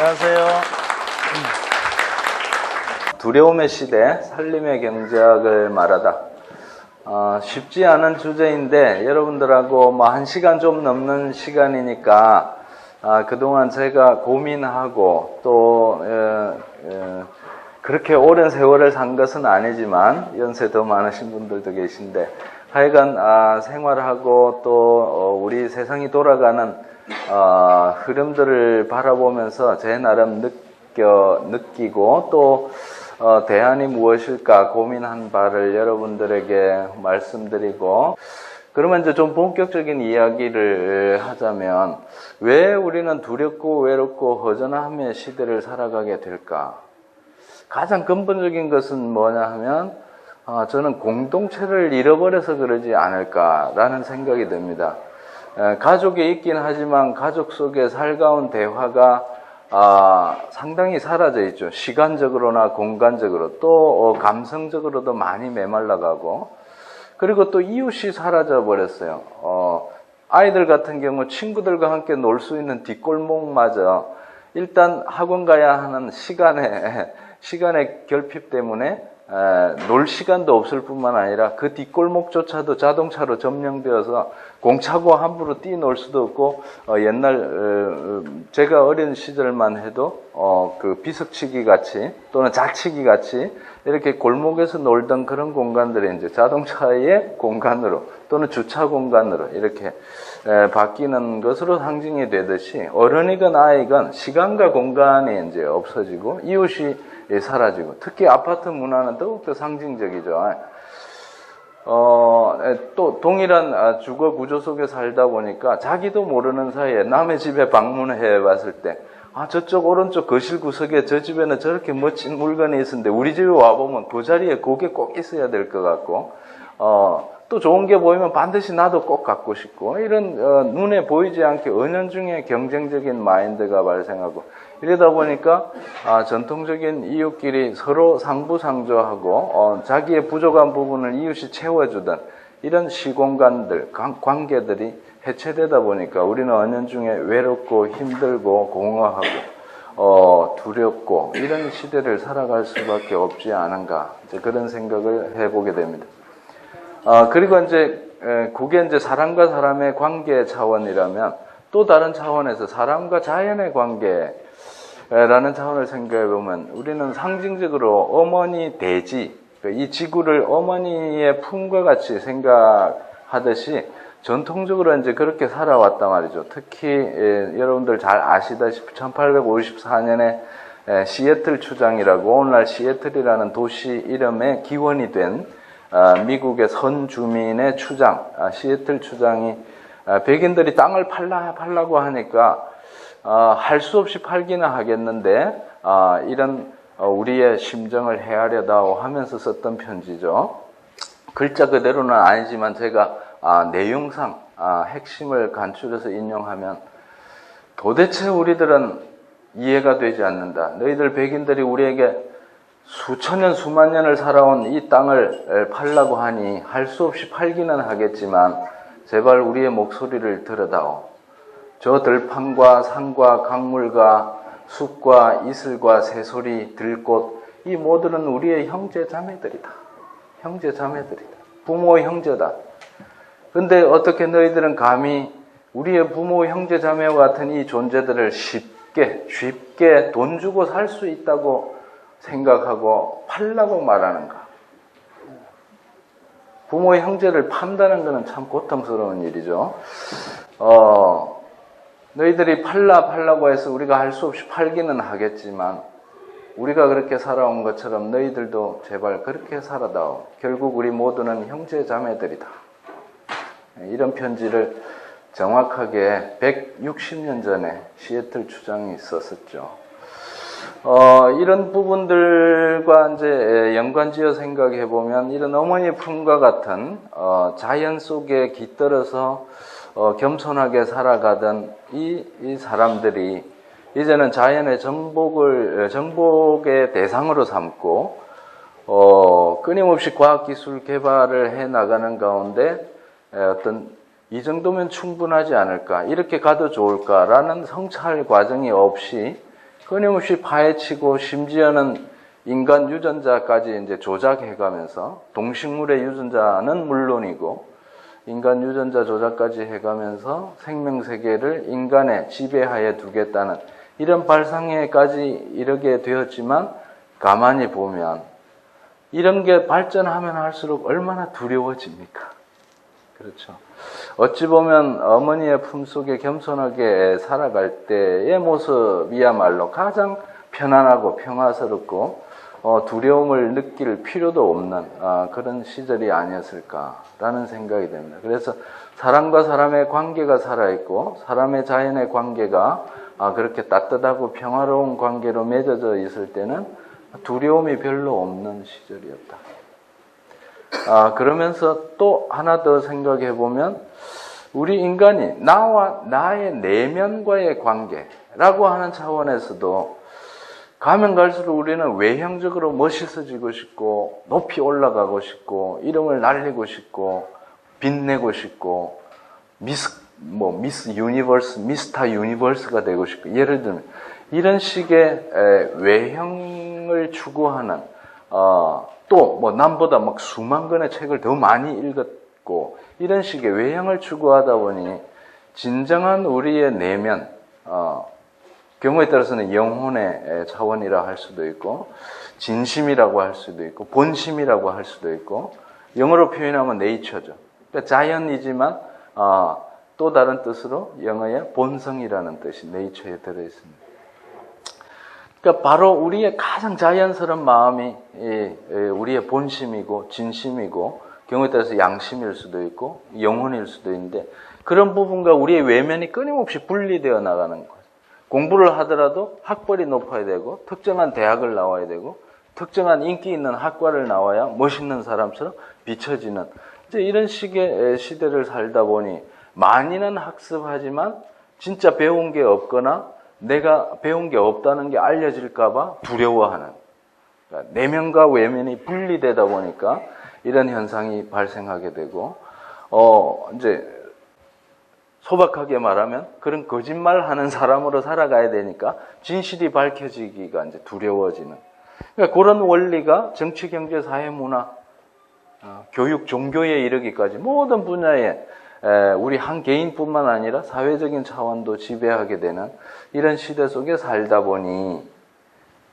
안녕하세요. 두려움의 시대, 살림의 경제학을 말하다. 쉽지 않은 주제인데 여러분들하고 뭐 1시간 좀 넘는 시간이니까 그동안 제가 고민하고 또 그렇게 오랜 세월을 산 것은 아니지만 연세 더 많으신 분들도 계신데 하여간 생활하고 또 우리 세상이 돌아가는 흐름들을 바라보면서 제 나름 느끼고 또 대안이 무엇일까 고민한 바를 여러분들에게 말씀드리고, 그러면 이제 좀 본격적인 이야기를 하자면 왜 우리는 두렵고 외롭고 허전함의 시대를 살아가게 될까? 가장 근본적인 것은 뭐냐 하면 저는 공동체를 잃어버려서 그러지 않을까라는 생각이 듭니다. 가족이 있긴 하지만 가족 속에 살가운 대화가 상당히 사라져 있죠. 시간적으로나 공간적으로 또 감성적으로도 많이 메말라가고, 그리고 또 이웃이 사라져 버렸어요. 아이들 같은 경우 친구들과 함께 놀 수 있는 뒷골목마저 일단 학원 가야 하는 시간의 결핍 때문에 놀 시간도 없을 뿐만 아니라 그 뒷골목조차도 자동차로 점령되어서 공차고 함부로 뛰놀 수도 없고, 옛날 제가 어린 시절만 해도 그 비석치기 같이 또는 자치기 같이 이렇게 골목에서 놀던 그런 공간들이 이제 자동차의 공간으로 또는 주차 공간으로 이렇게 바뀌는 것으로 상징이 되듯이, 어른이건 아이건 시간과 공간이 이제 없어지고 이웃이 사라지고, 특히 아파트 문화는 더욱더 상징적이죠. 또 동일한 주거 구조 속에 살다 보니까 자기도 모르는 사이에 남의 집에 방문해 봤을 때 저쪽 오른쪽 거실 구석에 저 집에는 저렇게 멋진 물건이 있었는데 우리 집에 와보면 그 자리에 그게 꼭 있어야 될 것 같고, 또 좋은 게 보이면 반드시 나도 꼭 갖고 싶고, 이런 눈에 보이지 않게 은연중에 경쟁적인 마인드가 발생하고, 이러다 보니까 전통적인 이웃끼리 서로 상부상조하고 자기의 부족한 부분을 이웃이 채워주던 이런 시공간들, 관계들이 해체되다 보니까 우리는 은연중에 외롭고 힘들고 공허하고 두렵고 이런 시대를 살아갈 수밖에 없지 않은가, 이제 그런 생각을 해보게 됩니다. 그리고 이제 그게 이제 사람과 사람의 관계 차원이라면, 또 다른 차원에서 사람과 자연의 관계라는 차원을 생각해 보면 우리는 상징적으로 어머니 대지, 이 지구를 어머니의 품과 같이 생각하듯이 전통적으로 이제 그렇게 살아왔단 말이죠. 특히 여러분들 잘 아시다시피 1854년에 시애틀 추장이라고, 오늘날 시애틀이라는 도시 이름의 기원이 된 미국의 선주민의 추장, 시애틀 추장이 백인들이 땅을 팔라고 하니까 할 수 없이 팔기는 하겠는데 이런 우리의 심정을 헤아려다오 하면서 썼던 편지죠. 글자 그대로는 아니지만 제가 내용상 핵심을 간추려서 인용하면, 도대체 우리들은 이해가 되지 않는다. 너희들 백인들이 우리에게 수천 년 수만 년을 살아온 이 땅을 팔라고 하니 할 수 없이 팔기는 하겠지만 제발 우리의 목소리를 들어다오. 저 들판과 산과 강물과 숲과 이슬과 새소리 들꽃, 이 모두는 우리의 형제자매들이다. 형제자매들이다. 부모의 형제다. 근데 어떻게 너희들은 감히 우리의 부모 형제자매와 같은 이 존재들을 쉽게 돈 주고 살 수 있다고 생각하고 팔라고 말하는가? 부모의 형제를 판다는 것은 참 고통스러운 일이죠. 너희들이 팔라고 해서 우리가 할 수 없이 팔기는 하겠지만 우리가 그렇게 살아온 것처럼 너희들도 제발 그렇게 살아다오. 결국 우리 모두는 형제 자매들이다. 이런 편지를 정확하게 160년 전에 시애틀 추장이 썼었죠. 이런 부분들과 이제 연관지어 생각해 보면, 이런 어머니의 품과 같은 자연 속에 깃들어서 겸손하게 살아가던 이 사람들이 이제는 자연의 정복의 대상으로 삼고 끊임없이 과학기술 개발을 해 나가는 가운데 어떤 이 정도면 충분하지 않을까, 이렇게 가도 좋을까라는 성찰 과정이 없이 끊임없이 파헤치고 심지어는 인간 유전자까지 이제 조작해가면서 동식물의 유전자는 물론이고 인간 유전자 조작까지 해가면서 생명세계를 인간의 지배하에 두겠다는 이런 발상에까지 이르게 되었지만 가만히 보면 이런 게 발전하면 할수록 얼마나 두려워집니까? 그렇죠. 어찌 보면 어머니의 품속에 겸손하게 살아갈 때의 모습이야말로 가장 편안하고 평화스럽고 두려움을 느낄 필요도 없는 그런 시절이 아니었을까라는 생각이 됩니다. 그래서 사람과 사람의 관계가 살아있고 사람의 자연의 관계가 그렇게 따뜻하고 평화로운 관계로 맺어져 있을 때는 두려움이 별로 없는 시절이었다. 그러면서 또 하나 더 생각해 보면 우리 인간이 나와 나의 내면과의 관계라고 하는 차원에서도 가면 갈수록 우리는 외형적으로 멋있어지고 싶고 높이 올라가고 싶고 이름을 날리고 싶고 빛내고 싶고 미스 유니버스, 미스터 유니버스가 되고 싶고 예를 들면 이런 식의 외형을 추구하는 또 뭐 남보다 막 수만 권의 책을 더 많이 읽었고 이런 식의 외형을 추구하다 보니 진정한 우리의 내면 경우에 따라서는 영혼의 차원이라 할 수도 있고 진심이라고 할 수도 있고 본심이라고 할 수도 있고 영어로 표현하면 네이처죠. 그러니까 자연이지만 또 다른 뜻으로 영어의 본성이라는 뜻이 네이처에 들어있습니다. 그러니까 바로 우리의 가장 자연스러운 마음이 우리의 본심이고 진심이고 경우에 따라서 양심일 수도 있고 영혼일 수도 있는데 그런 부분과 우리의 외면이 끊임없이 분리되어 나가는 거예요. 공부를 하더라도 학벌이 높아야 되고 특정한 대학을 나와야 되고 특정한 인기 있는 학과를 나와야 멋있는 사람처럼 비춰지는 이제 이런 식의 시대를 살다 보니 많이는 학습하지만 진짜 배운 게 없거나 내가 배운 게 없다는 게 알려질까 봐 두려워하는 그러니까 내면과 외면이 분리되다 보니까 이런 현상이 발생하게 되고 이제 소박하게 말하면 그런 거짓말하는 사람으로 살아가야 되니까 진실이 밝혀지기가 이제 두려워지는 그러니까 그런 원리가 정치, 경제, 사회, 문화, 교육, 종교에 이르기까지 모든 분야에 우리 한 개인뿐만 아니라 사회적인 차원도 지배하게 되는 이런 시대 속에 살다 보니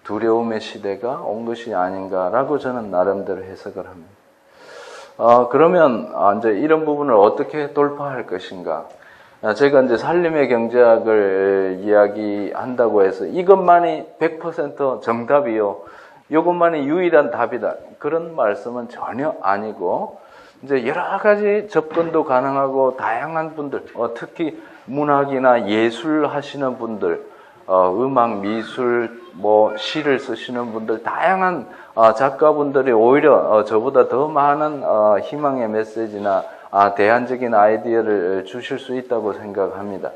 두려움의 시대가 온 것이 아닌가라고 저는 나름대로 해석을 합니다. 그러면 이제 이런 부분을 어떻게 돌파할 것인가? 제가 이제 살림의 경제학을 이야기한다고 해서 이것만이 100% 정답이요. 이것만이 유일한 답이다. 그런 말씀은 전혀 아니고 이제 여러 가지 접근도 가능하고 다양한 분들, 특히 문학이나 예술 하시는 분들, 음악, 미술, 뭐 시를 쓰시는 분들, 다양한 작가분들이 오히려 저보다 더 많은 희망의 메시지나 대안적인 아이디어를 주실 수 있다고 생각합니다.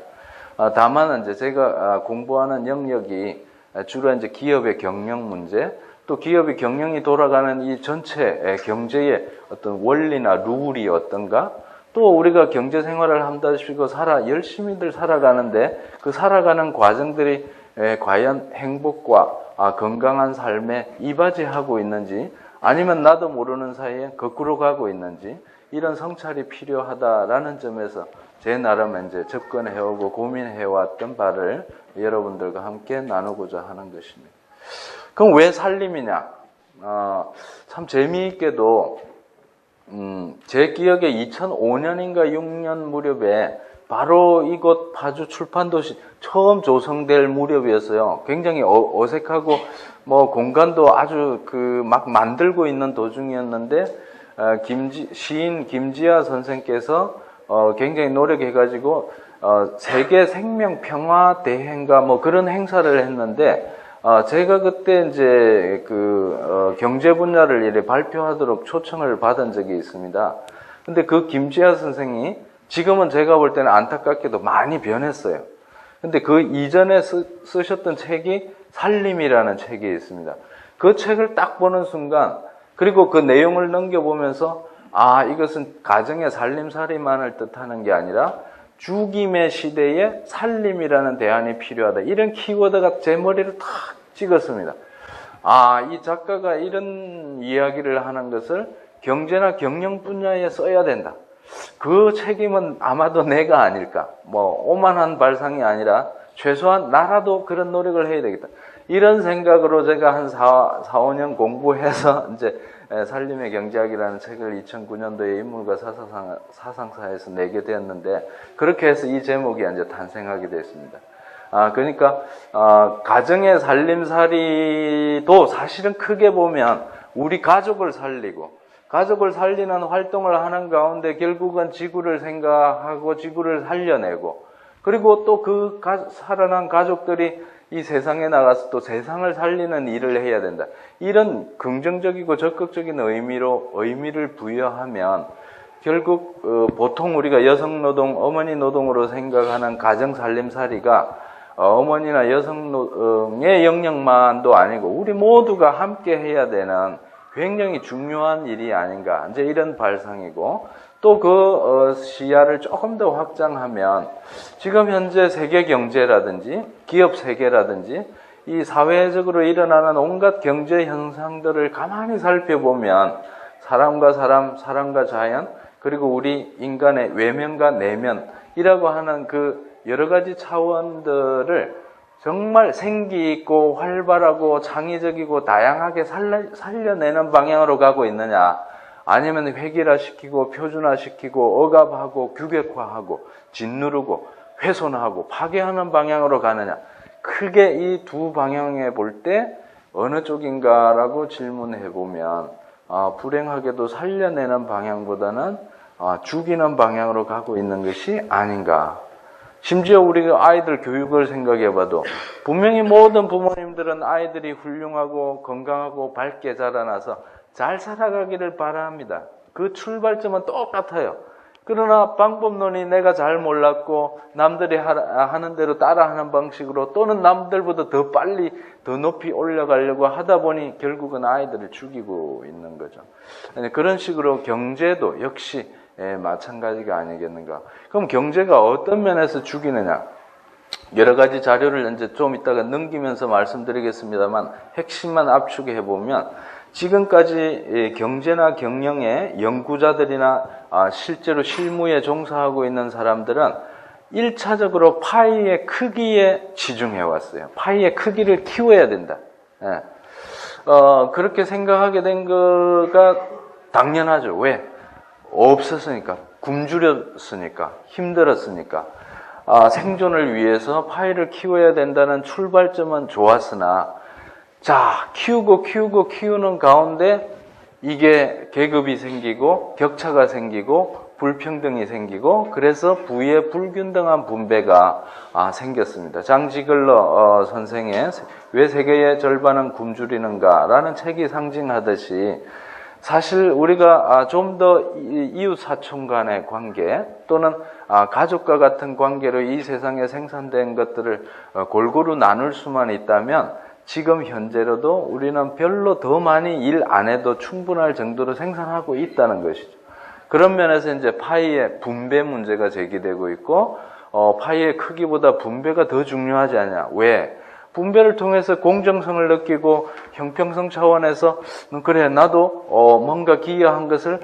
다만 이제 제가 공부하는 영역이 주로 이제 기업의 경영 문제, 또 기업의 경영이 돌아가는 이 전체 경제의 어떤 원리나 룰이 어떤가? 또 우리가 경제 생활을 한다시고 열심히들 살아가는데 그 살아가는 과정들이 과연 행복과 건강한 삶에 이바지하고 있는지 아니면 나도 모르는 사이에 거꾸로 가고 있는지 이런 성찰이 필요하다라는 점에서 제 나름 이제 접근해오고 고민해왔던 바를 여러분들과 함께 나누고자 하는 것입니다. 그럼 왜 살림이냐? 참 재미있게도 제 기억에 2005년인가 6년 무렵에 바로 이곳 파주 출판도시 처음 조성될 무렵이었어요. 굉장히 어색하고 뭐 공간도 아주 막 만들고 있는 도중이었는데 시인 김지아 선생께서 굉장히 노력해가지고 세계 생명 평화 대행가 뭐 그런 행사를 했는데 제가 그때 이제 경제 분야를 이렇게 발표하도록 초청을 받은 적이 있습니다. 근데 그 김지아 선생이 지금은 제가 볼 때는 안타깝게도 많이 변했어요. 근데 그 이전에 쓰셨던 책이 살림이라는 책이 있습니다. 그 책을 딱 보는 순간 그리고 그 내용을 넘겨보면서 이것은 가정의 살림살이만을 뜻하는 게 아니라 죽임의 시대에 살림이라는 대안이 필요하다. 이런 키워드가 제 머리를 탁 찍었습니다. 이 작가가 이런 이야기를 하는 것을 경제나 경영 분야에 써야 된다. 그 책임은 아마도 내가 아닐까. 오만한 발상이 아니라 최소한 나라도 그런 노력을 해야 되겠다. 이런 생각으로 제가 한 4-5년 공부해서 이제 살림의 경제학이라는 책을 2009년도에 인물과 사상사에서 내게 되었는데, 그렇게 해서 이 제목이 이제 탄생하게 됐습니다. 그러니까 가정의 살림살이도 사실은 크게 보면 우리 가족을 살리고, 가족을 살리는 활동을 하는 가운데 결국은 지구를 생각하고 지구를 살려내고, 그리고 또 그 살아난 가족들이 이 세상에 나가서 또 세상을 살리는 일을 해야 된다. 이런 긍정적이고 적극적인 의미를 부여하면 결국 보통 우리가 여성 노동, 어머니 노동으로 생각하는 가정 살림살이가 어머니나 여성의 영역만도 아니고 우리 모두가 함께 해야 되는 굉장히 중요한 일이 아닌가, 이제 이런 발상이고, 또 그 시야를 조금 더 확장하면 지금 현재 세계 경제라든지 기업 세계라든지 이 사회적으로 일어나는 온갖 경제 현상들을 가만히 살펴보면 사람과 사람, 사람과 자연, 그리고 우리 인간의 외면과 내면이라고 하는 그 여러 가지 차원들을 정말 생기 있고 활발하고 창의적이고 다양하게 살려내는 방향으로 가고 있느냐, 아니면 획일화시키고 표준화시키고 억압하고 규격화하고 짓누르고 훼손하고 파괴하는 방향으로 가느냐, 크게 이 두 방향에 볼 때 어느 쪽인가라고 질문해 보면 불행하게도 살려내는 방향보다는 죽이는 방향으로 가고 있는 것이 아닌가. 심지어 우리가 아이들 교육을 생각해 봐도 분명히 모든 부모님들은 아이들이 훌륭하고 건강하고 밝게 자라나서 잘 살아가기를 바랍니다. 그 출발점은 똑같아요. 그러나 방법론이 내가 잘 몰랐고 남들이 하는 대로 따라하는 방식으로, 또는 남들보다 더 빨리 더 높이 올라가려고 하다 보니 결국은 아이들을 죽이고 있는 거죠. 그런 식으로 경제도 역시 마찬가지가 아니겠는가. 그럼 경제가 어떤 면에서 죽이느냐, 여러 가지 자료를 이제 좀 이따가 넘기면서 말씀드리겠습니다만 핵심만 압축해 보면, 지금까지 경제나 경영의 연구자들이나 실제로 실무에 종사하고 있는 사람들은 1차적으로 파이의 크기에 치중해 왔어요. 파이의 크기를 키워야 된다. 그렇게 생각하게 된 거가 당연하죠. 왜? 없었으니까, 굶주렸으니까, 힘들었으니까. 생존을 위해서 파이를 키워야 된다는 출발점은 좋았으나, 자, 키우는 가운데 이게 계급이 생기고 격차가 생기고 불평등이 생기고, 그래서 부의 불균등한 분배가 생겼습니다. 장지글러 선생의 왜 세계의 절반은 굶주리는가라는 책이 상징하듯이, 사실 우리가 좀 더 이웃 사촌 간의 관계, 또는 가족과 같은 관계로 이 세상에 생산된 것들을 골고루 나눌 수만 있다면 지금 현재로도 우리는 별로 더 많이 일 안 해도 충분할 정도로 생산하고 있다는 것이죠. 그런 면에서 이제 파이의 분배 문제가 제기되고 있고, 파이의 크기보다 분배가 더 중요하지 않냐. 왜? 분배를 통해서 공정성을 느끼고 형평성 차원에서 그래, 나도 뭔가 기여한 것을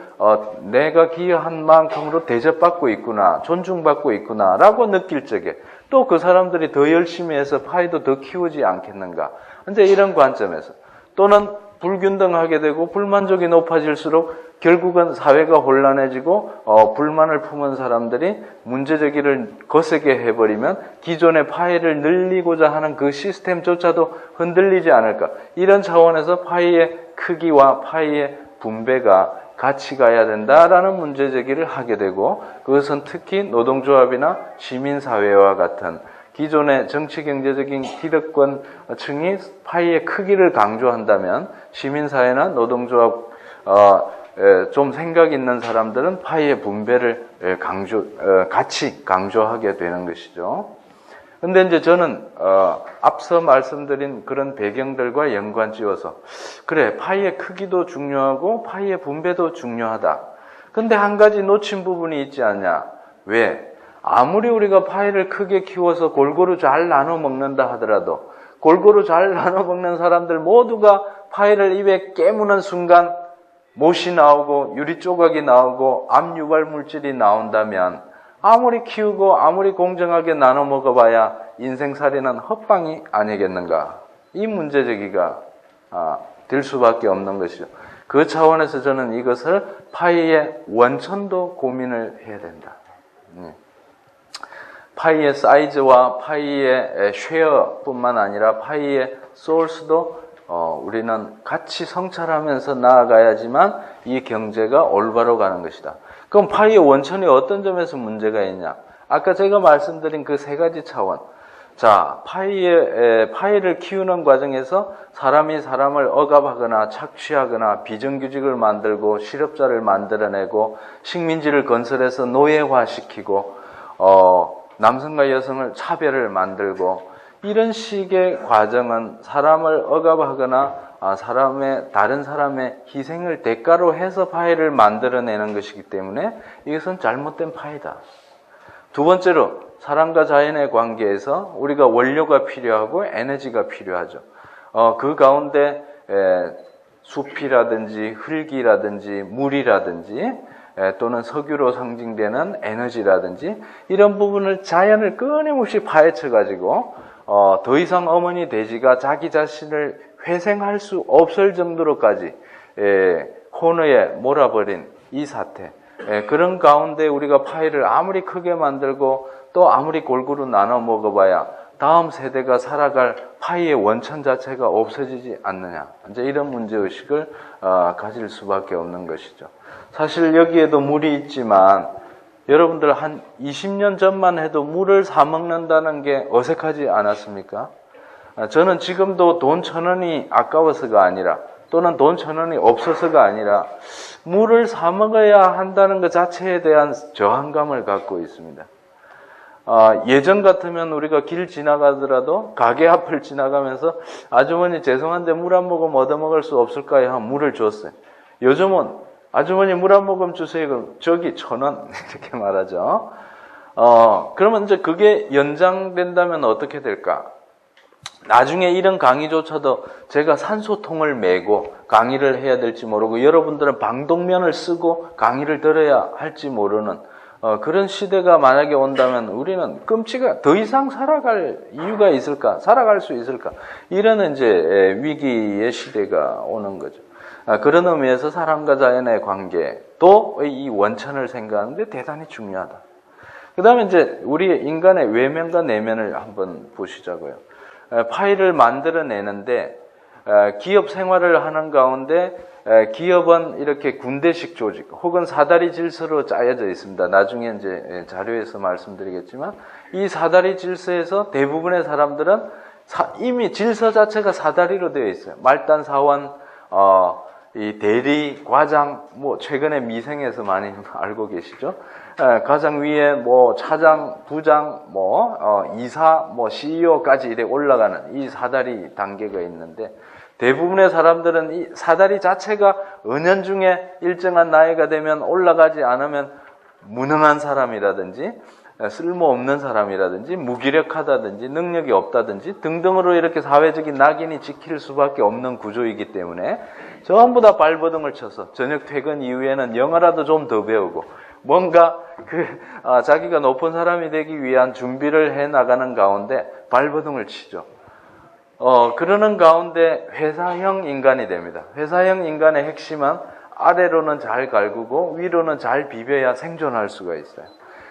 내가 기여한 만큼으로 대접받고 있구나, 존중받고 있구나 라고 느낄 적에 또 그 사람들이 더 열심히 해서 파이도 더 키우지 않겠는가. 이제 이런 관점에서, 또는 불균등하게 되고 불만족이 높아질수록 결국은 사회가 혼란해지고 불만을 품은 사람들이 문제제기를 거세게 해버리면 기존의 파이를 늘리고자 하는 그 시스템조차도 흔들리지 않을까. 이런 차원에서 파이의 크기와 파이의 분배가 같이 가야 된다라는 문제제기를 하게 되고, 그것은 특히 노동조합이나 시민사회와 같은 기존의 정치경제적인 기득권층이 파이의 크기를 강조한다면, 시민사회나 노동조합 좀 생각 있는 사람들은 파이의 분배를 같이 강조하게 되는 것이죠. 근데 이제 저는 앞서 말씀드린 그런 배경들과 연관지어서, 그래, 파이의 크기도 중요하고 파이의 분배도 중요하다. 근데 한 가지 놓친 부분이 있지 않냐. 왜? 아무리 우리가 파이를 크게 키워서 골고루 잘 나눠 먹는다 하더라도 골고루 잘 나눠 먹는 사람들 모두가 파이를 입에 깨무는 순간 못이 나오고 유리 조각이 나오고 암 유발 물질이 나온다면 아무리 키우고 아무리 공정하게 나눠 먹어봐야 인생살이는 헛방이 아니겠는가. 이 문제제기가 될 수밖에 없는 것이죠. 그 차원에서 저는 이것을 파이의 원천도 고민을 해야 된다. 파이의 사이즈와 파이의 쉐어뿐만 아니라 파이의 소스도 우리는 같이 성찰하면서 나아가야지만 이 경제가 올바로 가는 것이다. 그럼 파이의 원천이 어떤 점에서 문제가 있냐? 아까 제가 말씀드린 그 세 가지 차원. 자, 파이를 키우는 과정에서 사람이 사람을 억압하거나 착취하거나 비정규직을 만들고 실업자를 만들어내고 식민지를 건설해서 노예화시키고 남성과 여성을 차별을 만들고 이런 식의 과정은 사람을 억압하거나 다른 사람의 희생을 대가로 해서 파이를 만들어내는 것이기 때문에 이것은 잘못된 파이다. 두 번째로 사람과 자연의 관계에서 우리가 원료가 필요하고 에너지가 필요하죠. 그 가운데 숲이라든지 흙이라든지 물이라든지 또는 석유로 상징되는 에너지라든지 이런 부분을 자연을 끊임없이 파헤쳐가지고 더 이상 어머니 돼지가 자기 자신을 회생할 수 없을 정도로까지 코너에 몰아버린 이 사태, 그런 가운데 우리가 파이를 아무리 크게 만들고 또 아무리 골고루 나눠 먹어봐야 다음 세대가 살아갈 파이의 원천 자체가 없어지지 않느냐. 이제 이런 문제의식을 가질 수밖에 없는 것이죠. 사실 여기에도 물이 있지만 여러분들 한 20년 전만 해도 물을 사 먹는다는 게 어색하지 않았습니까? 저는 지금도 돈 1,000원이 아까워서가 아니라 또는 돈 1,000원이 없어서가 아니라 물을 사 먹어야 한다는 것 자체에 대한 저항감을 갖고 있습니다. 예전 같으면 우리가 길 지나가더라도 가게 앞을 지나가면서 아주머니 죄송한데 물 한 모금 얻어먹을 수 없을까요? 하면 물을 줬어요. 요즘은 아주머니 물 한 모금 주세요. 그럼 저기 1,000원 이렇게 말하죠. 그러면 이제 그게 연장된다면 어떻게 될까? 나중에 이런 강의조차도 제가 산소통을 메고 강의를 해야 될지 모르고 여러분들은 방독면을 쓰고 강의를 들어야 할지 모르는 그런 시대가 만약에 온다면 우리는 더 이상 살아갈 이유가 있을까? 살아갈 수 있을까? 이런 이제 위기의 시대가 오는 거죠. 그런 의미에서 사람과 자연의 관계도 이 원천을 생각하는데 대단히 중요하다. 그 다음에 이제 우리 인간의 외면과 내면을 한번 보시자고요. 파이를 만들어내는데 기업 생활을 하는 가운데 기업은 이렇게 군대식 조직 혹은 사다리 질서로 짜여져 있습니다. 나중에 이제 자료에서 말씀드리겠지만 이 사다리 질서에서 대부분의 사람들은 이미 질서 자체가 사다리로 되어 있어요. 말단 사원, 이 대리, 과장, 최근에 미생에서 많이 알고 계시죠? 가장 위에 차장, 부장, 이사, CEO까지 이렇게 올라가는 이 사다리 단계가 있는데 대부분의 사람들은 이 사다리 자체가 은연중에 일정한 나이가 되면 올라가지 않으면 무능한 사람이라든지 쓸모없는 사람이라든지 무기력하다든지 능력이 없다든지 등등으로 이렇게 사회적인 낙인이 찍힐 수밖에 없는 구조이기 때문에 전부 다 발버둥을 쳐서 저녁 퇴근 이후에는 영어라도 좀 더 배우고 뭔가 자기가 높은 사람이 되기 위한 준비를 해 나가는 가운데 발버둥을 치죠. 그러는 가운데 회사형 인간이 됩니다. 회사형 인간의 핵심은 아래로는 잘 갈구고 위로는 잘 비벼야 생존할 수가 있어요.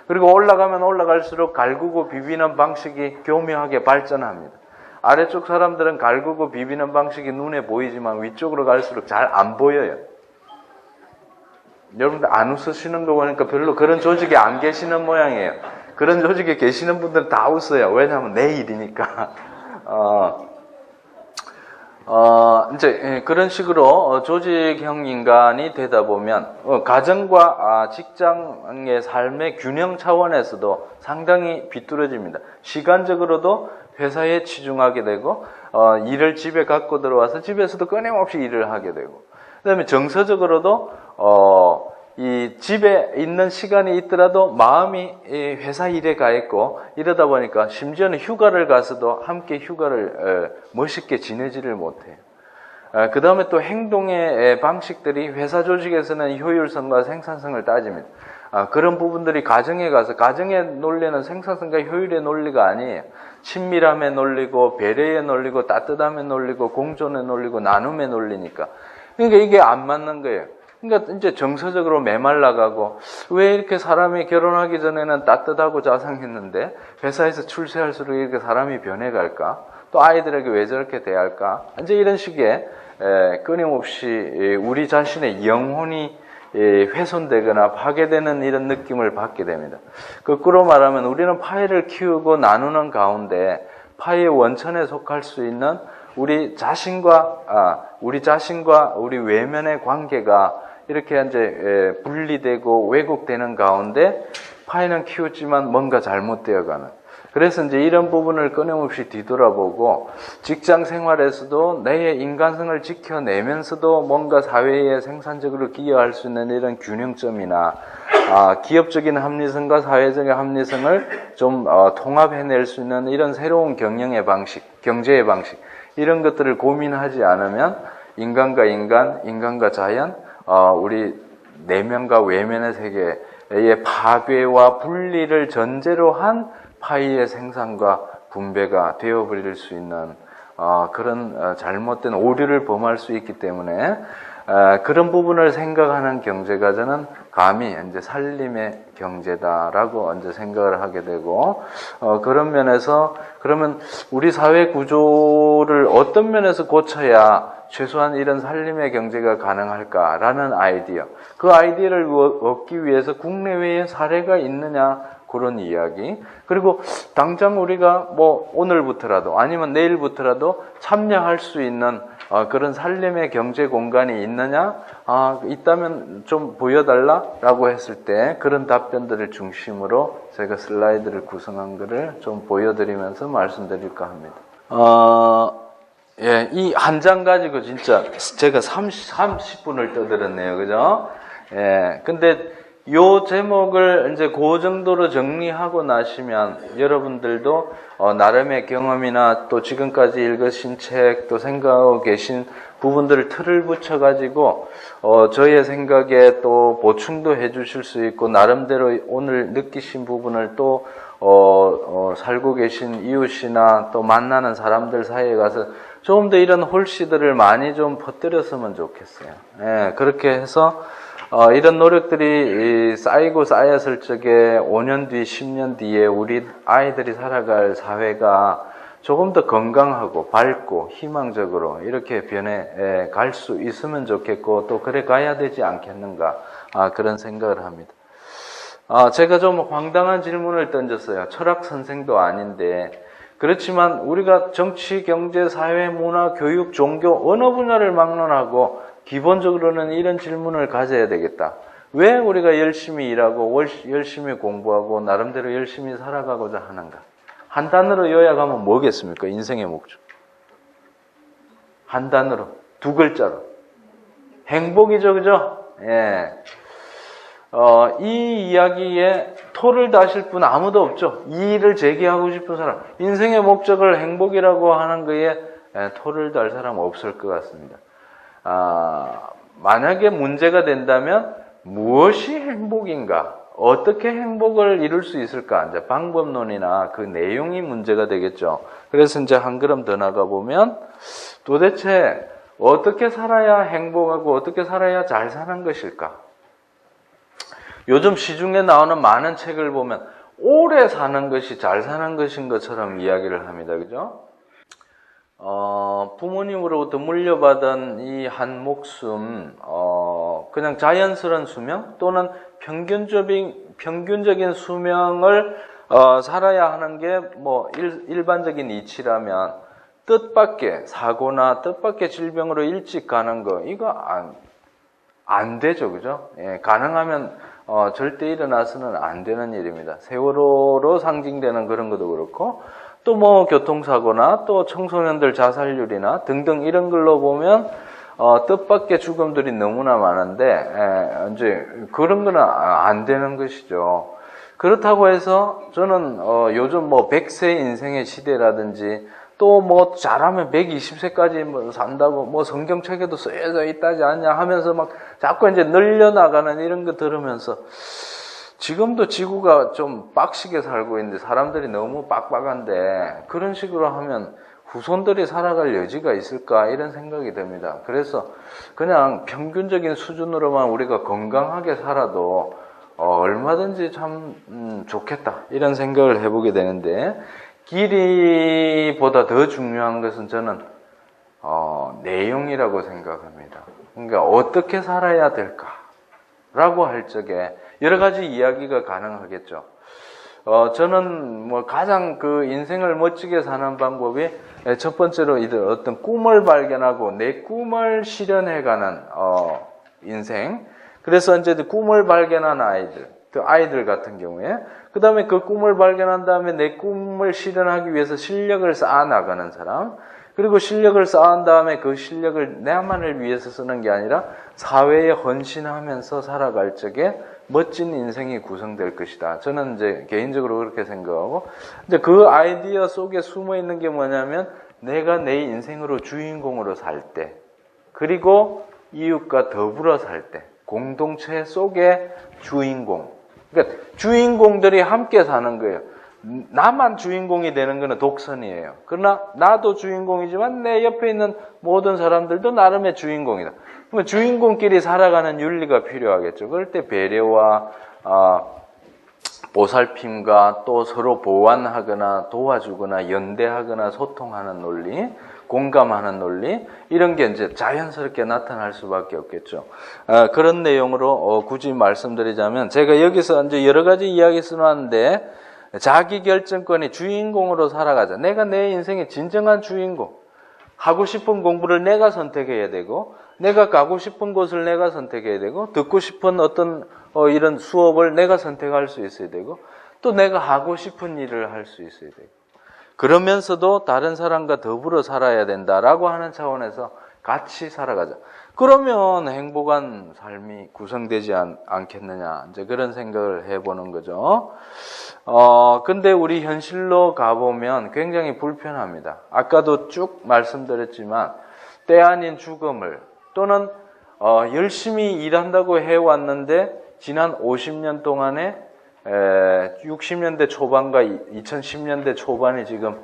그리고 올라가면 올라갈수록 갈구고 비비는 방식이 교묘하게 발전합니다. 아래쪽 사람들은 갈구고 비비는 방식이 눈에 보이지만 위쪽으로 갈수록 잘 안 보여요. 여러분들 안 웃으시는 거 보니까 별로 그런 조직에 안 계시는 모양이에요. 그런 조직에 계시는 분들은 다 웃어요. 왜냐하면 내 일이니까. 이제 그런 식으로 조직형 인간이 되다 보면 가정과 직장의 삶의 균형 차원에서도 상당히 비뚤어집니다. 시간적으로도 회사에 치중하게 되고 일을 집에 갖고 들어와서 집에서도 끊임없이 일을 하게 되고 그다음에 정서적으로도 이 집에 있는 시간이 있더라도 마음이 회사 일에 가 있고 이러다 보니까 심지어는 휴가를 가서도 함께 휴가를 멋있게 지내지를 못해요. 그 다음에 또 행동의 방식들이 회사 조직에서는 효율성과 생산성을 따집니다. 그런 부분들이 가정에 가서 가정의 논리는 생산성과 효율의 논리가 아니에요. 친밀함의 논리고 배려의 논리고 따뜻함의 논리고 공존의 논리고 나눔의 논리니까. 그러니까 이게 안 맞는 거예요. 그러니까 이제 정서적으로 메말라가고 왜 이렇게 사람이 결혼하기 전에는 따뜻하고 자상했는데 회사에서 출세할수록 이렇게 사람이 변해갈까? 또 아이들에게 왜 저렇게 대할까? 이제 이런 식의 끊임없이 우리 자신의 영혼이 훼손되거나 파괴되는 이런 느낌을 받게 됩니다. 거꾸로 말하면 우리는 파이를 키우고 나누는 가운데 파이의 원천에 속할 수 있는 우리 자신과 우리 외면의 관계가 이렇게 이제 분리되고 왜곡되는 가운데 파이는 키웠지만 뭔가 잘못되어가는. 그래서 이제 이런 부분을 끊임없이 뒤돌아보고 직장 생활에서도 내 인간성을 지켜내면서도 뭔가 사회에 생산적으로 기여할 수 있는 이런 균형점이나 기업적인 합리성과 사회적인 합리성을 좀 통합해낼 수 있는 이런 새로운 경영의 방식, 경제의 방식 이런 것들을 고민하지 않으면 인간과 인간, 인간과 자연, 우리 내면과 외면의 세계의 파괴와 분리를 전제로 한 파이의 생산과 분배가 되어버릴 수 있는 그런 잘못된 오류를 범할 수 있기 때문에 그런 부분을 생각하는 경제가 저는 감히 이제 살림의 경제다라고 이제 생각을 하게 되고 그런 면에서 그러면 우리 사회 구조를 어떤 면에서 고쳐야 최소한 이런 살림의 경제가 가능할까라는 아이디어. 그 아이디어를 얻기 위해서 국내외에 사례가 있느냐 그런 이야기. 그리고 당장 우리가 뭐 오늘부터라도 아니면 내일부터라도 참여할 수 있는 그런 살림의 경제 공간이 있느냐? 있다면 좀 보여달라라고 했을 때 그런 답변들을 중심으로 제가 슬라이드를 구성한 것을 좀 보여드리면서 말씀드릴까 합니다. 예, 이 한 장 가지고 진짜 제가 30분을 떠들었네요. 그죠? 예, 근데 요 제목을 이제 그 정도로 정리하고 나시면 여러분들도 나름의 경험이나 또 지금까지 읽으신 책 또 생각하고 계신 부분들을 틀을 붙여가지고 저의 생각에 또 보충도 해주실 수 있고 나름대로 오늘 느끼신 부분을 또 살고 계신 이웃이나 또 만나는 사람들 사이에 가서 조금 더 이런 홀씨들을 많이 좀 퍼뜨렸으면 좋겠어요. 예, 그렇게 해서 이런 노력들이 쌓이고 쌓였을 적에 5년 뒤, 10년 뒤에 우리 아이들이 살아갈 사회가 조금 더 건강하고 밝고 희망적으로 이렇게 변해 갈 수 있으면 좋겠고 또 그래 가야 되지 않겠는가 그런 생각을 합니다. 제가 좀 황당한 질문을 던졌어요. 철학 선생도 아닌데 그렇지만 우리가 정치, 경제, 사회, 문화, 교육, 종교 어느 분야를 막론하고 기본적으로는 이런 질문을 가져야 되겠다. 왜 우리가 열심히 일하고 열심히 공부하고 나름대로 열심히 살아가고자 하는가? 한 단어로 요약하면 뭐겠습니까? 인생의 목적. 한 단어로, 두 글자로. 행복이죠, 그죠? 예. 이 이야기에 토를 다실 분 아무도 없죠. 이 일을 제기하고 싶은 사람. 인생의 목적을 행복이라고 하는 거에 토를 달 사람 없을 것 같습니다. 만약에 문제가 된다면 무엇이 행복인가? 어떻게 행복을 이룰 수 있을까? 이제 방법론이나 그 내용이 문제가 되겠죠. 그래서 이제 한 걸음 더 나가보면 도대체 어떻게 살아야 행복하고 어떻게 살아야 잘 사는 것일까? 요즘 시중에 나오는 많은 책을 보면 오래 사는 것이 잘 사는 것인 것처럼 이야기를 합니다. 그죠? 부모님으로부터 물려받은 이 한 목숨, 그냥 자연스러운 수명 또는 평균적인 수명을 살아야 하는 게 뭐 일반적인 이치라면 뜻밖의 사고나 뜻밖의 질병으로 일찍 가는 거 이거 안 되죠, 그죠? 예, 가능하면 절대 일어나서는 안 되는 일입니다. 세월호로 상징되는 그런 것도 그렇고 또 뭐 교통사고나 또 청소년들 자살률이나 등등 이런 걸로 보면 뜻밖의 죽음들이 너무나 많은데, 이제 그런 거는 안 되는 것이죠. 그렇다고 해서 저는 요즘 뭐 100세 인생의 시대라든지 또 뭐 잘하면 120세까지 뭐 산다고 뭐 성경책에도 쓰여져 있다지 않냐 하면서 막 자꾸 이제 늘려나가는 이런 거 들으면서 지금도 지구가 좀 빡시게 살고 있는데 사람들이 너무 빡빡한데 그런 식으로 하면 후손들이 살아갈 여지가 있을까 이런 생각이 듭니다. 그래서 그냥 평균적인 수준으로만 우리가 건강하게 살아도 얼마든지 참 좋겠다 이런 생각을 해보게 되는데 길이보다 더 중요한 것은 저는 내용이라고 생각합니다. 그러니까 어떻게 살아야 될까라고 할 적에 여러 가지 이야기가 가능하겠죠. 저는 뭐 가장 그 인생을 멋지게 사는 방법이 첫 번째로 어떤 꿈을 발견하고 내 꿈을 실현해가는 인생. 그래서 이제 꿈을 발견한 아이들 같은 경우에 그 다음에 그 꿈을 발견한 다음에 내 꿈을 실현하기 위해서 실력을 쌓아 나가는 사람. 그리고 실력을 쌓은 다음에 그 실력을 나만을 위해서 쓰는 게 아니라 사회에 헌신하면서 살아갈 적에 멋진 인생이 구성될 것이다. 저는 이제 개인적으로 그렇게 생각하고, 근데 그 아이디어 속에 숨어 있는 게 뭐냐면 내가 내 인생으로 주인공으로 살 때, 그리고 이웃과 더불어 살 때, 공동체 속의 주인공. 그러니까 주인공들이 함께 사는 거예요. 나만 주인공이 되는 것은 독선이에요. 그러나 나도 주인공이지만 내 옆에 있는 모든 사람들도 나름의 주인공이다. 그러면 주인공끼리 살아가는 윤리가 필요하겠죠. 그럴 때 배려와 보살핌과 또 서로 보완하거나 도와주거나 연대하거나 소통하는 논리, 공감하는 논리 이런 게 이제 자연스럽게 나타날 수밖에 없겠죠. 그런 내용으로 굳이 말씀드리자면 제가 여기서 이제 여러 가지 이야기 써놨는데 자기 결정권이 주인공으로 살아가자. 내가 내 인생의 진정한 주인공. 하고 싶은 공부를 내가 선택해야 되고 내가 가고 싶은 곳을 내가 선택해야 되고 듣고 싶은 어떤 이런 수업을 내가 선택할 수 있어야 되고 또 내가 하고 싶은 일을 할 수 있어야 되고 그러면서도 다른 사람과 더불어 살아야 된다라고 하는 차원에서 같이 살아가자. 그러면 행복한 삶이 구성되지 않겠느냐. 이제 그런 생각을 해보는 거죠. 근데 우리 현실로 가보면 굉장히 불편합니다. 아까도 쭉 말씀드렸지만, 때 아닌 죽음을, 또는, 열심히 일한다고 해왔는데, 지난 50년 동안에, 60년대 초반과 2010년대 초반이 지금,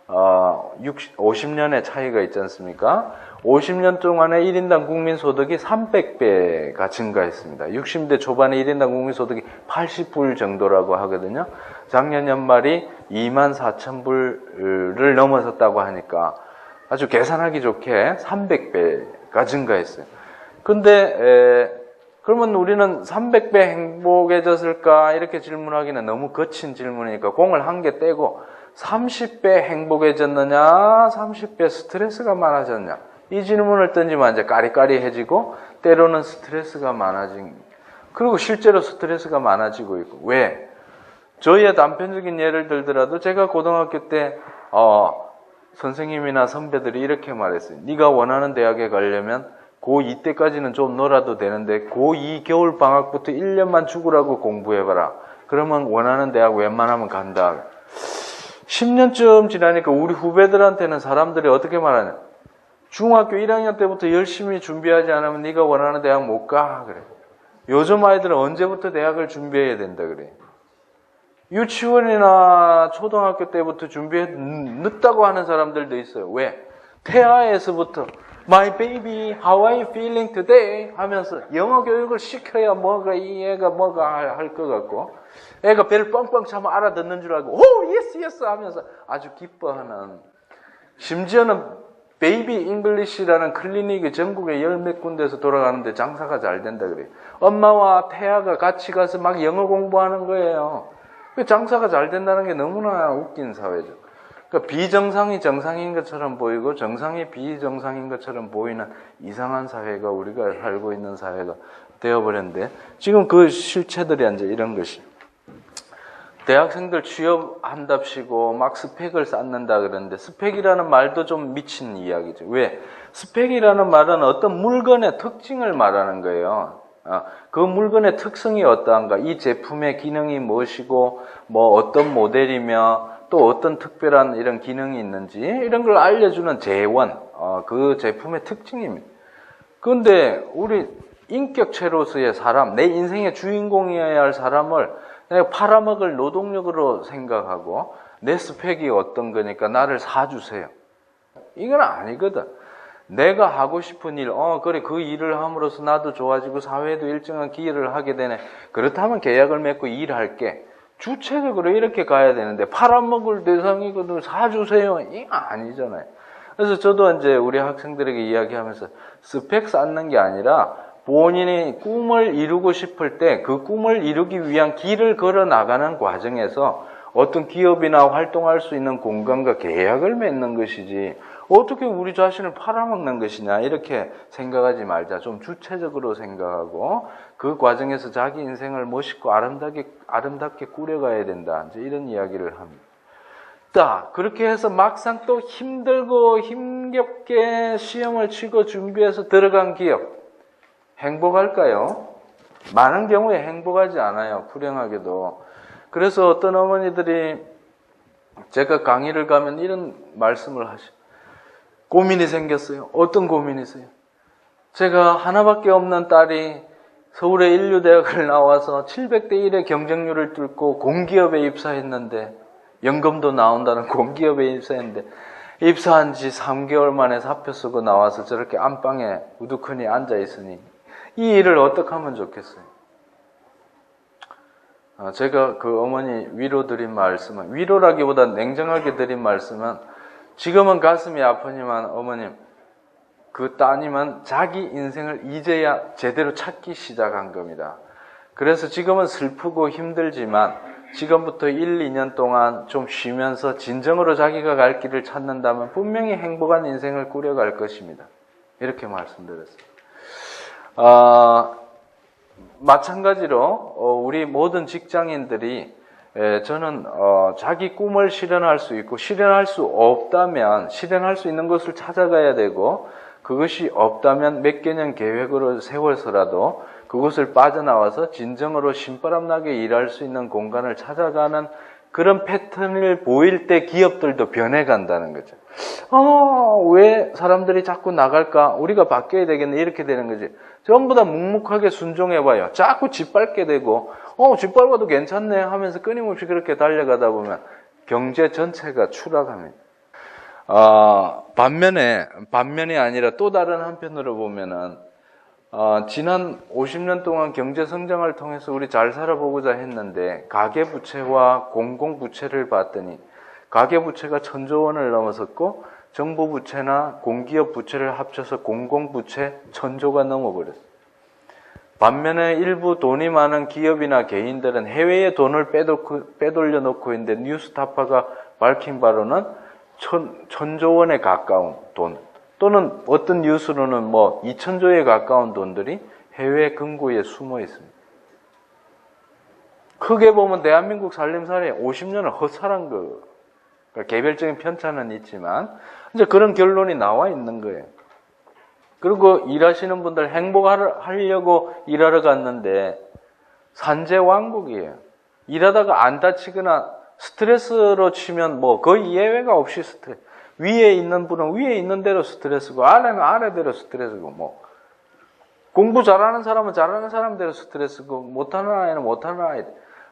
50년의 차이가 있지 않습니까? 50년 동안에 1인당 국민소득이 300배가 증가했습니다. 60대 초반에 1인당 국민소득이 80불 정도라고 하거든요. 작년 연말이 24,000불을 넘어섰다고 하니까 아주 계산하기 좋게 300배가 증가했어요. 근데 그러면 우리는 300배 행복해졌을까 이렇게 질문하기는 너무 거친 질문이니까 공을 한 개 떼고 30배 행복해졌느냐 30배 스트레스가 많아졌냐 이 질문을 던지면 이제 까리까리해지고 때로는 스트레스가 많아진 그리고 실제로 스트레스가 많아지고 있고 왜? 저희의 단편적인 예를 들더라도 제가 고등학교 때 선생님이나 선배들이 이렇게 말했어요. 네가 원하는 대학에 가려면 고2 때까지는 좀 놀아도 되는데 고2 겨울 방학부터 1년만 죽으라고 공부해봐라. 그러면 원하는 대학 웬만하면 간다. 10년쯤 지나니까 우리 후배들한테는 사람들이 어떻게 말하냐. 중학교 1학년 때부터 열심히 준비하지 않으면 네가 원하는 대학 못 가. 그래. 요즘 아이들은 언제부터 대학을 준비해야 된다 그래. 유치원이나 초등학교 때부터 준비해 늦다고 하는 사람들도 있어요. 왜? 태아에서부터 My baby, how are you feeling today? 하면서 영어 교육을 시켜야 뭐가 이 애가 뭐가 할 것 같고 애가 배를 뻥뻥 차면 알아듣는 줄 알고 오 예스 예스 하면서 아주 기뻐하는 심지어는 베이비 잉글리시라는 클리닉이 전국에 10몇 군데에서 돌아가는데 장사가 잘 된다 그래요. 엄마와 태아가 같이 가서 막 영어 공부하는 거예요. 장사가 잘 된다는 게 너무나 웃긴 사회죠. 그러니까 비정상이 정상인 것처럼 보이고 정상이 비정상인 것처럼 보이는 이상한 사회가 우리가 살고 있는 사회가 되어버렸는데 지금 그 실체들이 이제 이런 것이. 대학생들 취업한답시고 막 스펙을 쌓는다 그러는데 스펙이라는 말도 좀 미친 이야기죠. 왜? 스펙이라는 말은 어떤 물건의 특징을 말하는 거예요. 그 물건의 특성이 어떠한가, 이 제품의 기능이 무엇이고 뭐 어떤 모델이며 또 어떤 특별한 이런 기능이 있는지 이런 걸 알려주는 재원, 그 제품의 특징입니다. 그런데 우리 인격체로서의 사람, 내 인생의 주인공이어야 할 사람을 내가 팔아먹을 노동력으로 생각하고 내 스펙이 어떤 거니까 나를 사주세요. 이건 아니거든. 내가 하고 싶은 일, 그래, 그 일을 함으로써 나도 좋아지고 사회에도 일정한 기여를 하게 되네. 그렇다면 계약을 맺고 일할게. 주체적으로 이렇게 가야 되는데 팔아먹을 대상이거든 사주세요. 이거 아니잖아요. 그래서 저도 이제 우리 학생들에게 이야기하면서 스펙 쌓는 게 아니라 본인이 꿈을 이루고 싶을 때 그 꿈을 이루기 위한 길을 걸어 나가는 과정에서 어떤 기업이나 활동할 수 있는 공간과 계약을 맺는 것이지 어떻게 우리 자신을 팔아먹는 것이냐 이렇게 생각하지 말자. 좀 주체적으로 생각하고 그 과정에서 자기 인생을 멋있고 아름답게 꾸려가야 된다. 이제 이런 이야기를 합니다. 그렇게 해서 막상 또 힘들고 힘겹게 시험을 치고 준비해서 들어간 기업 행복할까요? 많은 경우에 행복하지 않아요. 불행하게도. 그래서 어떤 어머니들이 제가 강의를 가면 이런 말씀을 하셔. 고민이 생겼어요. 어떤 고민이세요? 제가 하나밖에 없는 딸이 서울의 인류대학을 나와서 700대 1의 경쟁률을 뚫고 공기업에 입사했는데 연금도 나온다는 공기업에 입사했는데 입사한 지 3개월 만에 사표 쓰고 나와서 저렇게 안방에 우두커니 앉아 있으니 이 일을 어떻게 하면 좋겠어요? 제가 그 어머니 위로 드린 말씀은, 위로라기보다 냉정하게 드린 말씀은, 지금은 가슴이 아프지만 어머님, 그 따님은 자기 인생을 이제야 제대로 찾기 시작한 겁니다. 그래서 지금은 슬프고 힘들지만 지금부터 1, 2년 동안 좀 쉬면서 진정으로 자기가 갈 길을 찾는다면 분명히 행복한 인생을 꾸려갈 것입니다. 이렇게 말씀드렸습니다. 마찬가지로 우리 모든 직장인들이 저는 자기 꿈을 실현할 수 있고 실현할 수 없다면 실현할 수 있는 것을 찾아가야 되고 그것이 없다면 몇 개년 계획으로 세워서라도 그것을 빠져나와서 진정으로 신바람나게 일할 수 있는 공간을 찾아가는 그런 패턴을 보일 때 기업들도 변해간다는 거죠. 왜 사람들이 자꾸 나갈까? 우리가 바뀌어야 되겠네. 이렇게 되는 거지. 전부 다 묵묵하게 순종해봐요. 자꾸 짓밟게 되고, 짓밟아도 괜찮네 하면서 끊임없이 그렇게 달려가다 보면 경제 전체가 추락합니다. 반면이 아니라 또 다른 한편으로 보면은, 지난 50년 동안 경제 성장을 통해서 우리 잘 살아보고자 했는데, 가계부채와 공공부채를 봤더니, 가계부채가 1,000조 원을 넘어섰고, 정부부채나 공기업 부채를 합쳐서 공공부채 1,000조가 넘어버렸어요. 반면에 일부 돈이 많은 기업이나 개인들은 해외에 돈을 빼돌려 놓고 있는데 뉴스타파가 밝힌 바로는 1,000조 원에 가까운 돈 또는 어떤 뉴스로는 2,000조에 가까운 돈들이 해외 금고에 숨어 있습니다. 크게 보면 대한민국 살림살이 50년을 헛살한 거. 그러니까 개별적인 편차는 있지만 이제 그런 결론이 나와 있는 거예요. 그리고 일하시는 분들 행복하려고 일하러 갔는데 산재왕국이에요. 일하다가 안 다치거나 스트레스로 치면 거의 예외가 없이 스트레스. 위에 있는 분은 위에 있는 대로 스트레스고 아래는 아래대로 스트레스고 공부 잘하는 사람은 잘하는 사람대로 스트레스고 못하는 아이는 못하는 아이.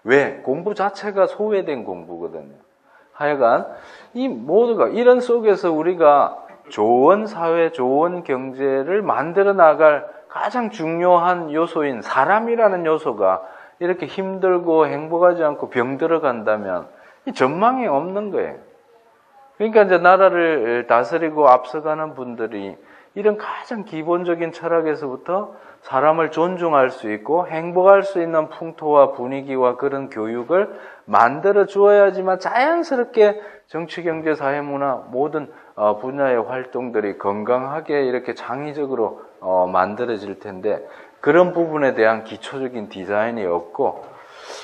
왜? 공부 자체가 소외된 공부거든요. 하여간 이 모두가 이런 속에서 우리가 좋은 사회, 좋은 경제를 만들어 나갈 가장 중요한 요소인 사람이라는 요소가 이렇게 힘들고 행복하지 않고 병들어 간다면 이 전망이 없는 거예요. 그러니까 이제 나라를 다스리고 앞서가는 분들이 이런 가장 기본적인 철학에서부터 사람을 존중할 수 있고 행복할 수 있는 풍토와 분위기와 그런 교육을 만들어 주어야지만 자연스럽게 정치, 경제, 사회, 문화 모든 분야의 활동들이 건강하게 이렇게 창의적으로 만들어질 텐데 그런 부분에 대한 기초적인 디자인이 없고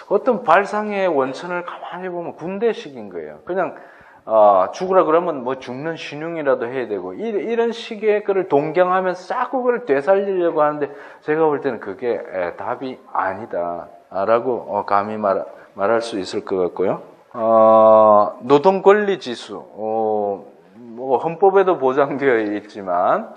어떤 발상의 원천을 가만히 보면 군대식인 거예요. 그냥 죽으라 그러면 뭐 죽는 신용이라도 해야 되고 이런 식의 거를 동경하면서 자꾸 그걸 되살리려고 하는데 제가 볼 때는 그게 답이 아니다라고 감히 말할 수 있을 것 같고요. 노동 권리 지수 뭐 헌법에도 보장되어 있지만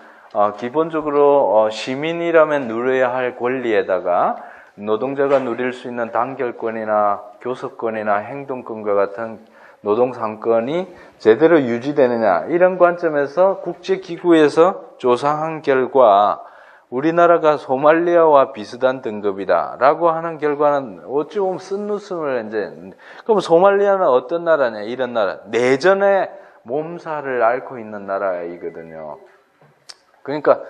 기본적으로 시민이라면 누려야 할 권리에다가 노동자가 누릴 수 있는 단결권이나 교섭권이나 행동권과 같은 노동상권이 제대로 유지되느냐 이런 관점에서 국제기구에서 조사한 결과 우리나라가 소말리아와 비슷한 등급이다라고 하는 결과는 어찌 보면 쓴웃음을 그럼 소말리아는 어떤 나라냐 이런 나라 내전에 몸살을 앓고 있는 나라이거든요. 그러니까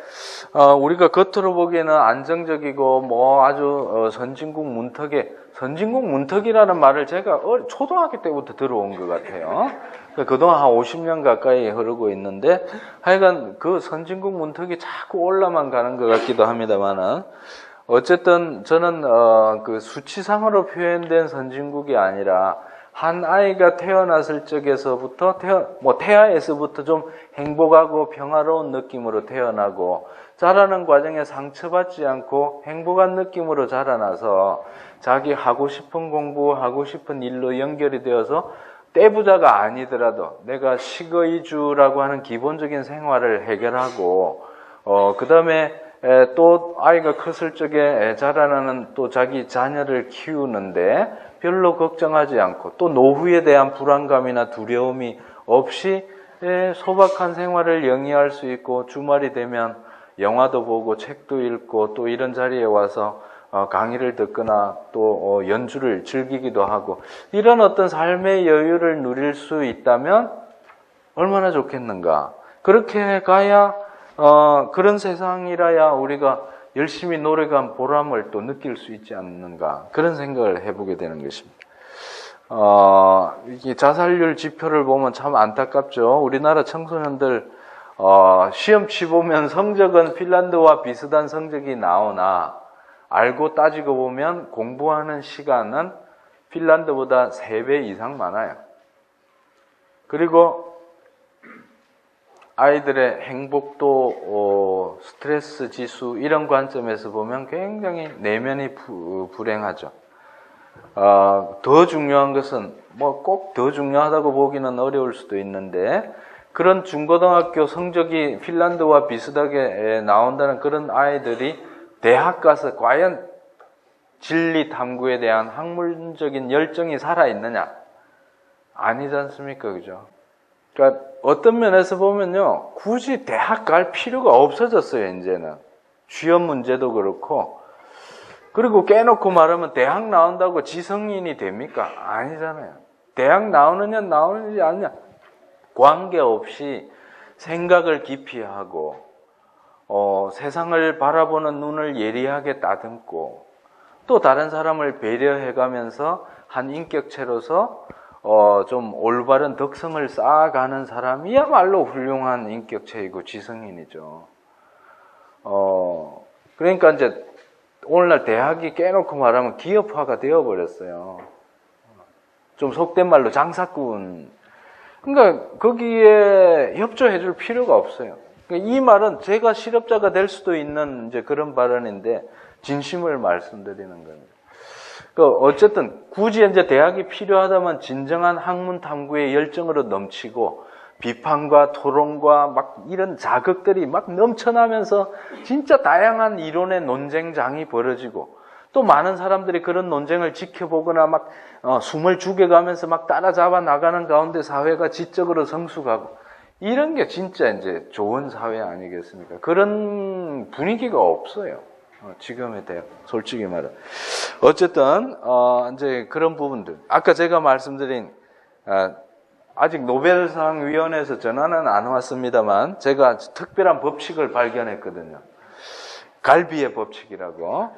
우리가 겉으로 보기에는 안정적이고 뭐 아주 선진국 문턱이라는 말을 제가 초등학교 때부터 들어온 것 같아요. 그러니까 그동안 한 50년 가까이 흐르고 있는데 하여간 그 선진국 문턱이 자꾸 올라만 가는 것 같기도 합니다만은 어쨌든 저는 그 수치상으로 표현된 선진국이 아니라 한 아이가 태어났을 적에서부터 태아에서부터 좀 행복하고 평화로운 느낌으로 태어나고 자라는 과정에 상처받지 않고 행복한 느낌으로 자라나서 자기 하고 싶은 공부, 하고 싶은 일로 연결이 되어서 떼부자가 아니더라도 내가 식의주라고 하는 기본적인 생활을 해결하고 그 다음에 또 아이가 컸을 적에 자라나는 또 자기 자녀를 키우는데 별로 걱정하지 않고 또 노후에 대한 불안감이나 두려움이 없이 소박한 생활을 영위할 수 있고 주말이 되면 영화도 보고 책도 읽고 또 이런 자리에 와서 강의를 듣거나 또 연주를 즐기기도 하고 이런 어떤 삶의 여유를 누릴 수 있다면 얼마나 좋겠는가. 그렇게 가야 그런 세상이라야 우리가 열심히 노력한 보람을 또 느낄 수 있지 않는가 그런 생각을 해보게 되는 것입니다. 이 자살률 지표를 보면 참 안타깝죠. 우리나라 청소년들 시험 치보면 성적은 핀란드와 비슷한 성적이 나오나 알고 따지고 보면 공부하는 시간은 핀란드보다 3배 이상 많아요. 그리고 아이들의 행복도 스트레스 지수 이런 관점에서 보면 굉장히 내면이 불행하죠. 더 중요한 것은 뭐 꼭 더 중요하다고 보기는 어려울 수도 있는데 그런 중고등학교 성적이 핀란드와 비슷하게 나온다는 그런 아이들이 대학 가서 과연 진리 탐구에 대한 학문적인 열정이 살아있느냐? 아니지 않습니까? 그죠? 그러니까 어떤 면에서 보면요, 굳이 대학 갈 필요가 없어졌어요, 이제는. 취업 문제도 그렇고. 그리고 깨놓고 말하면 대학 나온다고 지성인이 됩니까? 아니잖아요. 대학 나오느냐 아니냐 관계없이 생각을 깊이 하고 세상을 바라보는 눈을 예리하게 따듬고 또 다른 사람을 배려해가면서 한 인격체로서 좀 올바른 덕성을 쌓아가는 사람이야말로 훌륭한 인격체이고 지성인이죠. 그러니까 이제 오늘날 대학이 깨놓고 말하면 기업화가 되어버렸어요. 좀 속된 말로 장사꾼. 그러니까 거기에 협조해줄 필요가 없어요. 그러니까 이 말은 제가 실업자가 될 수도 있는 이제 그런 발언인데 진심을 말씀드리는 겁니다. 어쨌든 굳이 이제 대학이 필요하다면 진정한 학문 탐구의 열정으로 넘치고 비판과 토론과 막 이런 자극들이 막 넘쳐나면서 진짜 다양한 이론의 논쟁장이 벌어지고 또 많은 사람들이 그런 논쟁을 지켜보거나 막 숨을 죽여가면서 막 따라잡아 나가는 가운데 사회가 지적으로 성숙하고 이런 게 진짜 이제 좋은 사회 아니겠습니까? 그런 분위기가 없어요. 지금에 대해 솔직히 말해. 어쨌든 이제 그런 부분들. 아까 제가 말씀드린 아직 노벨상 위원회에서 전화는 안 왔습니다만 제가 특별한 법칙을 발견했거든요. 갈비의 법칙이라고.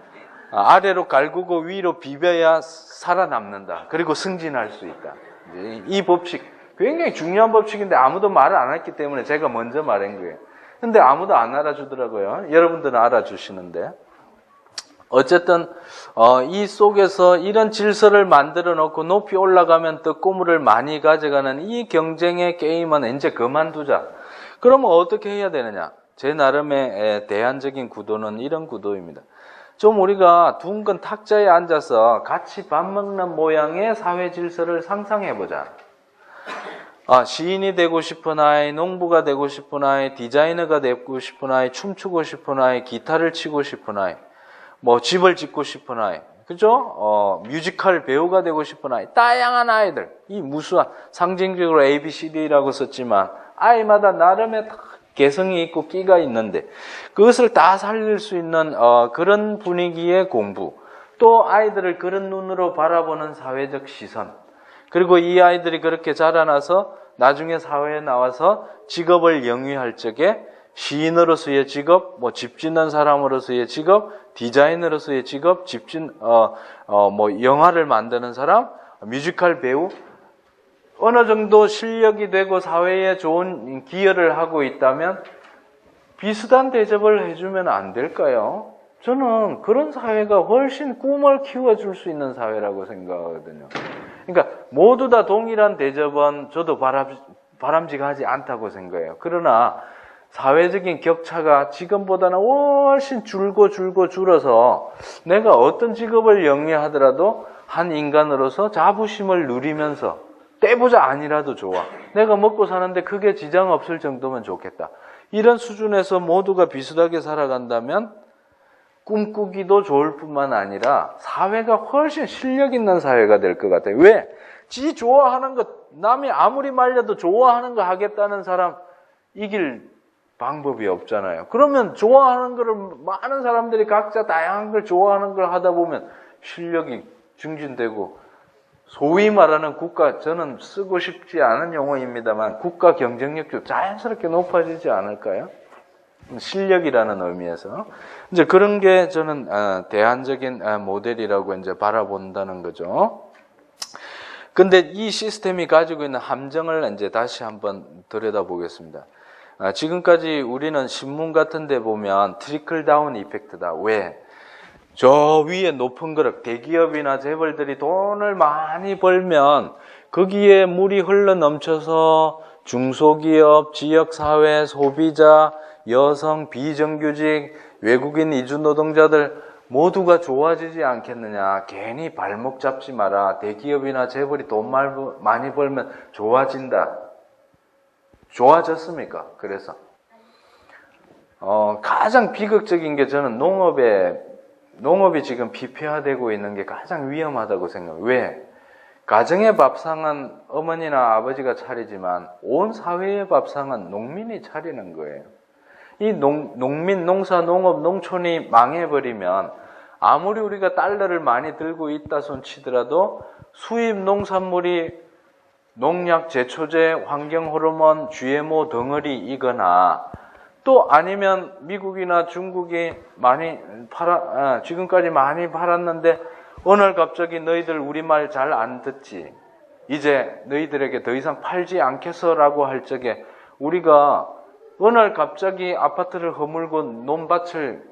아래로 갈구고 위로 비벼야 살아남는다. 그리고 승진할 수 있다. 이 법칙 굉장히 중요한 법칙인데 아무도 말을 안 했기 때문에 제가 먼저 말한 거예요. 근데 아무도 안 알아주더라고요. 여러분들은 알아주시는데. 어쨌든 이 속에서 이런 질서를 만들어 놓고 높이 올라가면 떡고물을 많이 가져가는 이 경쟁의 게임은 이제 그만두자. 그러면 어떻게 해야 되느냐? 제 나름의 대안적인 구도는 이런 구도입니다. 좀 우리가 둥근 탁자에 앉아서 같이 밥 먹는 모양의 사회 질서를 상상해 보자. 시인이 되고 싶은 아이, 농부가 되고 싶은 아이, 디자이너가 되고 싶은 아이, 춤추고 싶은 아이, 기타를 치고 싶은 아이, 뭐 집을 짓고 싶은 아이, 그죠? 뮤지컬 배우가 되고 싶은 아이, 다양한 아이들, 이 무수한 상징적으로 ABCD라고 썼지만 아이마다 나름의 개성이 있고 끼가 있는데 그것을 다 살릴 수 있는 그런 분위기의 공부, 또 아이들을 그런 눈으로 바라보는 사회적 시선, 그리고 이 아이들이 그렇게 자라나서 나중에 사회에 나와서 직업을 영위할 적에 시인으로서의 직업, 뭐 집 짓는 사람으로서의 직업, 디자이너로서의 직업, 뭐 영화를 만드는 사람, 뮤지컬 배우, 어느 정도 실력이 되고 사회에 좋은 기여를 하고 있다면 비슷한 대접을 해주면 안 될까요? 저는 그런 사회가 훨씬 꿈을 키워줄 수 있는 사회라고 생각하거든요. 그러니까 모두 다 동일한 대접은 저도 바람직하지 않다고 생각해요. 그러나 사회적인 격차가 지금보다는 훨씬 줄어서 내가 어떤 직업을 영위하더라도 한 인간으로서 자부심을 누리면서 떼부자 아니라도 좋아. 내가 먹고 사는데 크게 지장 없을 정도면 좋겠다. 이런 수준에서 모두가 비슷하게 살아간다면 꿈꾸기도 좋을 뿐만 아니라 사회가 훨씬 실력 있는 사회가 될 것 같아요. 왜? 지 좋아하는 것, 남이 아무리 말려도 좋아하는 거 하겠다는 사람 이길 방법이 없잖아요. 그러면 좋아하는 거를 많은 사람들이 각자 다양한 걸 좋아하는 걸 하다 보면 실력이 증진되고 소위 말하는 국가, 저는 쓰고 싶지 않은 용어입니다만 국가 경쟁력도 자연스럽게 높아지지 않을까요? 실력이라는 의미에서 이제 그런 게 저는 대안적인 모델이라고 이제 바라본다는 거죠. 근데 이 시스템이 가지고 있는 함정을 이제 다시 한번 들여다보겠습니다. 지금까지 우리는 신문 같은 데 보면 트리클 다운 이펙트다. 왜? 저 위에 높은 그릇, 대기업이나 재벌들이 돈을 많이 벌면 거기에 물이 흘러 넘쳐서 중소기업, 지역사회, 소비자, 여성, 비정규직, 외국인 이주 노동자들 모두가 좋아지지 않겠느냐. 괜히 발목 잡지 마라. 대기업이나 재벌이 돈 많이 벌면 좋아진다. 좋아졌습니까? 그래서 가장 비극적인 게 저는 농업이 지금 피폐화되고 있는 게 가장 위험하다고 생각해요. 왜? 가정의 밥상은 어머니나 아버지가 차리지만 온 사회의 밥상은 농민이 차리는 거예요. 이 농민, 농사, 농업, 농촌이 망해버리면 아무리 우리가 달러를 많이 들고 있다 손 치더라도 수입 농산물이 농약, 제초제, 환경호르몬, GMO 덩어리이거나 또 아니면 미국이나 중국이 지금까지 많이 팔았는데 어느 날 갑자기 너희들 우리 말 잘 안 듣지. 이제 너희들에게 더 이상 팔지 않겠어라고 할 적에 우리가 어느 날 갑자기 아파트를 허물고 논밭을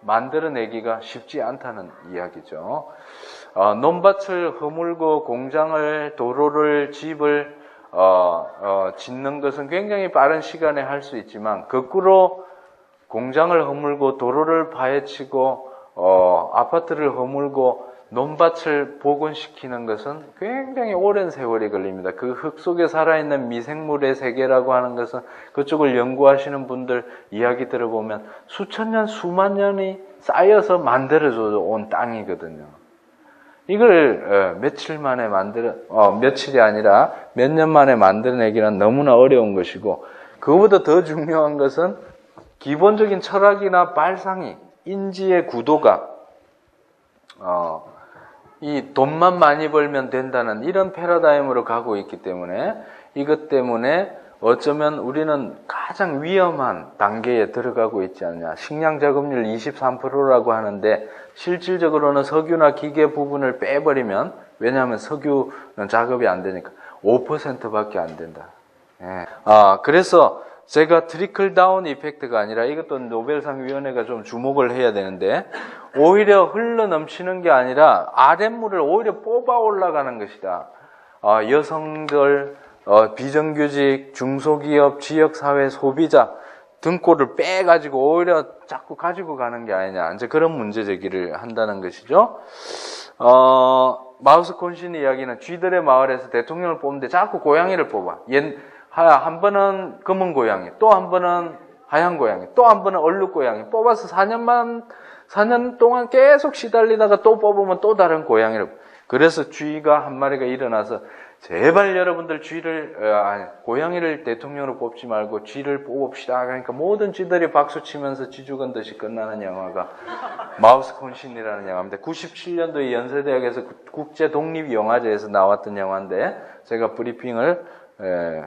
만들어내기가 쉽지 않다는 이야기죠. 논밭을 허물고 공장을, 도로를, 집을 짓는 것은 굉장히 빠른 시간에 할 수 있지만 거꾸로 공장을 허물고 도로를 파헤치고 아파트를 허물고 논밭을 복원시키는 것은 굉장히 오랜 세월이 걸립니다. 그 흙 속에 살아있는 미생물의 세계라고 하는 것은 그쪽을 연구하시는 분들 이야기 들어보면 수천 년, 수만 년이 쌓여서 만들어져 온 땅이거든요. 이걸 며칠 만에 며칠이 아니라 몇 년 만에 만들어내기는 너무나 어려운 것이고, 그거보다 더 중요한 것은 기본적인 철학이나 발상이, 인지의 구도가 이 돈만 많이 벌면 된다는 이런 패러다임으로 가고 있기 때문에, 이것 때문에 어쩌면 우리는 가장 위험한 단계에 들어가고 있지 않냐. 식량 작업률 23%라고 하는데 실질적으로는 석유나 기계 부분을 빼버리면, 왜냐하면 석유는 작업이 안 되니까 5%밖에 안 된다. 예. 그래서 제가 트리클 다운 이펙트가 아니라 이것도 노벨상 위원회가 좀 주목을 해야 되는데 오히려 흘러 넘치는 게 아니라 아랫물을 오히려 뽑아 올라가는 것이다. 여성들, 비정규직, 중소기업, 지역사회, 소비자 등골을 빼가지고 오히려 자꾸 가지고 가는 게 아니냐. 이제 그런 문제 제기를 한다는 것이죠. 마우스 콘신 이야기는 쥐들의 마을에서 대통령을 뽑는데 자꾸 고양이를 뽑아. 한 번은 검은 고양이, 또 한 번은 하얀 고양이, 또 한 번은 얼룩 고양이. 뽑아서 4년 동안 계속 시달리다가 또 뽑으면 또 다른 고양이를. 그래서 쥐가 한 마리가 일어나서 제발 여러분들 고양이를 대통령으로 뽑지 말고 쥐를 뽑읍시다. 그러니까 모든 쥐들이 박수 치면서 쥐 죽은 듯이 끝나는 영화가 마우스 콘신이라는 영화인데 97년도에 연세대학에서 국제 독립영화제에서 나왔던 영화인데 제가 브리핑을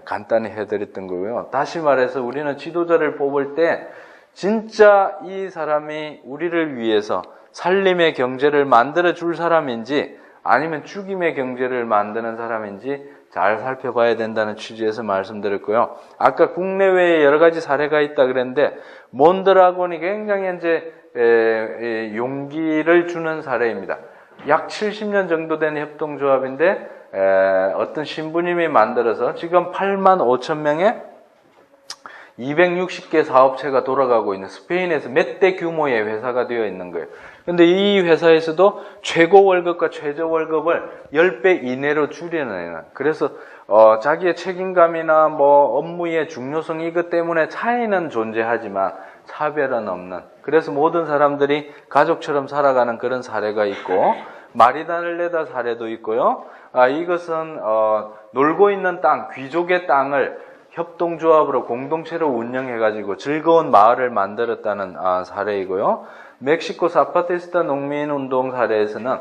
간단히 해드렸던 거고요. 다시 말해서 우리는 지도자를 뽑을 때 진짜 이 사람이 우리를 위해서 살림의 경제를 만들어 줄 사람인지 아니면 죽임의 경제를 만드는 사람인지 잘 살펴봐야 된다는 취지에서 말씀드렸고요. 아까 국내외에 여러 가지 사례가 있다 그랬는데 몬드라곤이 굉장히 이제 용기를 주는 사례입니다. 약 70년 정도 된 협동조합인데 어떤 신부님이 만들어서 지금 8만 5천 명의 260개 사업체가 돌아가고 있는 스페인에서 몇 대 규모의 회사가 되어 있는 거예요. 근데 이 회사에서도 최고 월급과 최저 월급을 10배 이내로 줄여내는. 그래서 자기의 책임감이나 업무의 중요성 이것 때문에 차이는 존재하지만 차별은 없는. 그래서 모든 사람들이 가족처럼 살아가는 그런 사례가 있고 마리단을 내다 사례도 있고요. 이것은 놀고 있는 땅, 귀족의 땅을 협동조합으로 공동체로 운영해가지고 즐거운 마을을 만들었다는 사례이고요. 멕시코 사파티스타 농민운동 사례에서는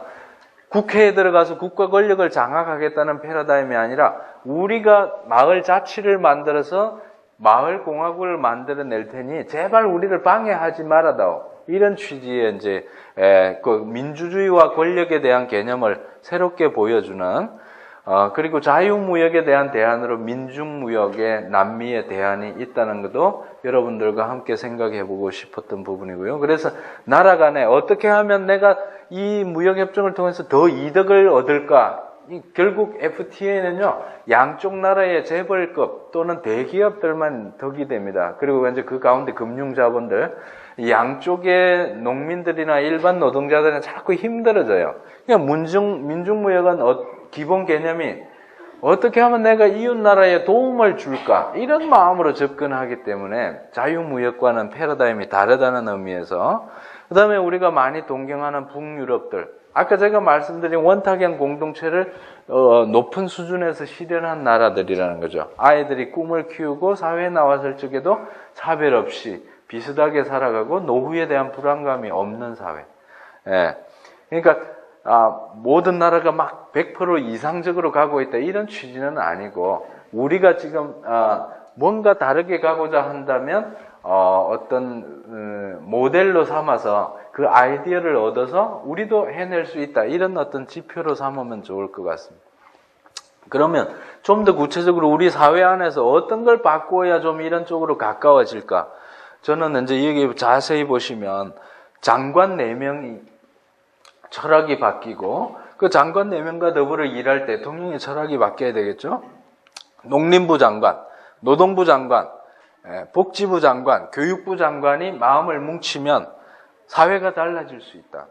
국회에 들어가서 국가 권력을 장악하겠다는 패러다임이 아니라 우리가 마을 자치를 만들어서 마을 공화국을 만들어낼 테니 제발 우리를 방해하지 말아다오. 이런 취지의 이제 그 민주주의와 권력에 대한 개념을 새롭게 보여주는 그리고 자유무역에 대한 대안으로 민중무역의 남미의 대안이 있다는 것도 여러분들과 함께 생각해 보고 싶었던 부분이고요. 그래서 나라 간에 어떻게 하면 내가 이 무역협정을 통해서 더 이득을 얻을까? 결국 FTA는요, 양쪽 나라의 재벌급 또는 대기업들만 덕이 됩니다. 그리고 이제 그 가운데 금융자본들, 양쪽의 농민들이나 일반 노동자들은 자꾸 힘들어져요. 그러니까 민중무역은 기본 개념이 어떻게 하면 내가 이웃 나라에 도움을 줄까? 이런 마음으로 접근하기 때문에 자유무역과는 패러다임이 다르다는 의미에서 그 다음에 우리가 많이 동경하는 북유럽들 아까 제가 말씀드린 원탁형 공동체를 높은 수준에서 실현한 나라들이라는 거죠. 아이들이 꿈을 키우고 사회에 나왔을 적에도 차별 없이 비슷하게 살아가고 노후에 대한 불안감이 없는 사회. 예. 그러니까 모든 나라가 막 100% 이상적으로 가고 있다 이런 취지는 아니고 우리가 지금 뭔가 다르게 가고자 한다면 어떤 모델로 삼아서 그 아이디어를 얻어서 우리도 해낼 수 있다 이런 어떤 지표로 삼으면 좋을 것 같습니다. 그러면 좀 더 구체적으로 우리 사회 안에서 어떤 걸 바꾸어야 좀 이런 쪽으로 가까워질까? 저는 이제 여기 자세히 보시면 장관 4명이 철학이 바뀌고 그 장관 4명과 더불어 일할 대통령의 철학이 바뀌어야 되겠죠. 농림부 장관, 노동부 장관, 복지부 장관, 교육부 장관이 마음을 뭉치면 사회가 달라질 수 있다.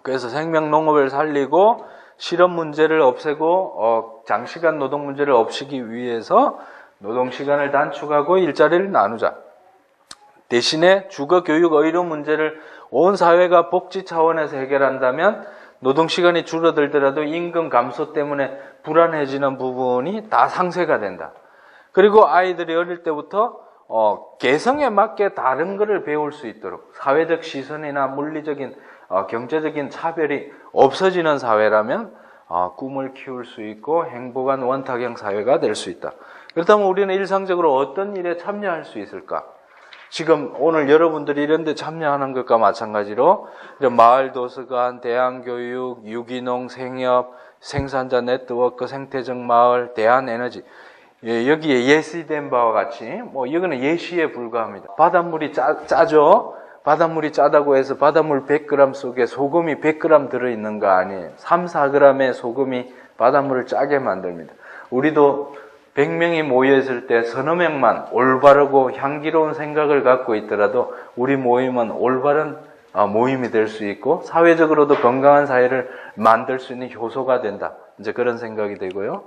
그래서 생명농업을 살리고 실업 문제를 없애고 장시간 노동 문제를 없애기 위해서 노동시간을 단축하고 일자리를 나누자. 대신에 주거, 교육, 의료 문제를 온 사회가 복지 차원에서 해결한다면 노동시간이 줄어들더라도 임금 감소 때문에 불안해지는 부분이 다 상쇄가 된다. 그리고 아이들이 어릴 때부터 개성에 맞게 다른 것을 배울 수 있도록 사회적 시선이나 물리적인 경제적인 차별이 없어지는 사회라면 꿈을 키울 수 있고 행복한 원탁형 사회가 될 수 있다. 그렇다면 우리는 일상적으로 어떤 일에 참여할 수 있을까? 지금 오늘 여러분들이 이런 데 참여하는 것과 마찬가지로 마을도서관, 대안교육, 유기농, 생협, 생산자 네트워크, 생태적 마을, 대안에너지 예, 여기에 예시된 바와 같이 이거는 예시에 불과합니다. 바닷물이 짜죠? 바닷물이 짜다고 해서 바닷물 100g 속에 소금이 100g 들어있는 거 아니에요. 3, 4g의 소금이 바닷물을 짜게 만듭니다. 우리도 100명이 모여있을 때 서너 명만 올바르고 향기로운 생각을 갖고 있더라도 우리 모임은 올바른 모임이 될 수 있고 사회적으로도 건강한 사회를 만들 수 있는 효소가 된다. 이제 그런 생각이 되고요.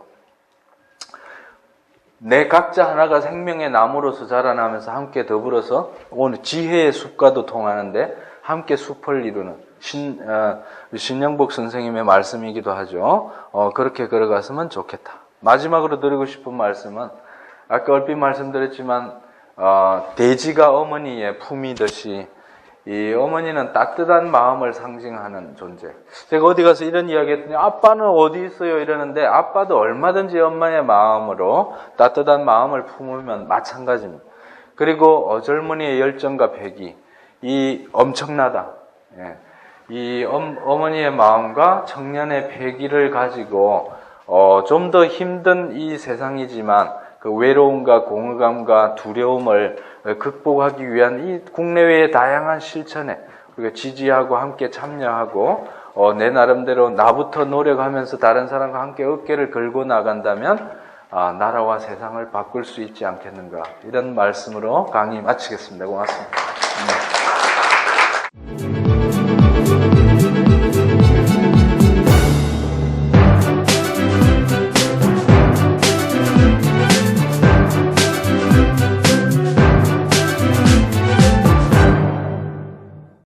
내 각자 하나가 생명의 나무로서 자라나면서 함께 더불어서 오늘 지혜의 숲과도 통하는데 함께 숲을 이루는 신영복 선생님의 말씀이기도 하죠. 그렇게 걸어갔으면 좋겠다. 마지막으로 드리고 싶은 말씀은 아까 얼핏 말씀드렸지만 돼지가 어머니의 품이듯이 이 어머니는 따뜻한 마음을 상징하는 존재. 제가 어디 가서 이런 이야기 했더니 아빠는 어디 있어요? 이러는데 아빠도 얼마든지 엄마의 마음으로 따뜻한 마음을 품으면 마찬가지입니다. 그리고 젊은이의 열정과 패기, 이 엄청나다. 예. 이 어머니의 마음과 청년의 패기를 가지고 좀 더 힘든 이 세상이지만 그 외로움과 공허감과 두려움을 극복하기 위한 이 국내외의 다양한 실천에 우리가 지지하고 함께 참여하고 내 나름대로 나부터 노력하면서 다른 사람과 함께 어깨를 걸고 나간다면 나라와 세상을 바꿀 수 있지 않겠는가, 이런 말씀으로 강의 마치겠습니다. 고맙습니다.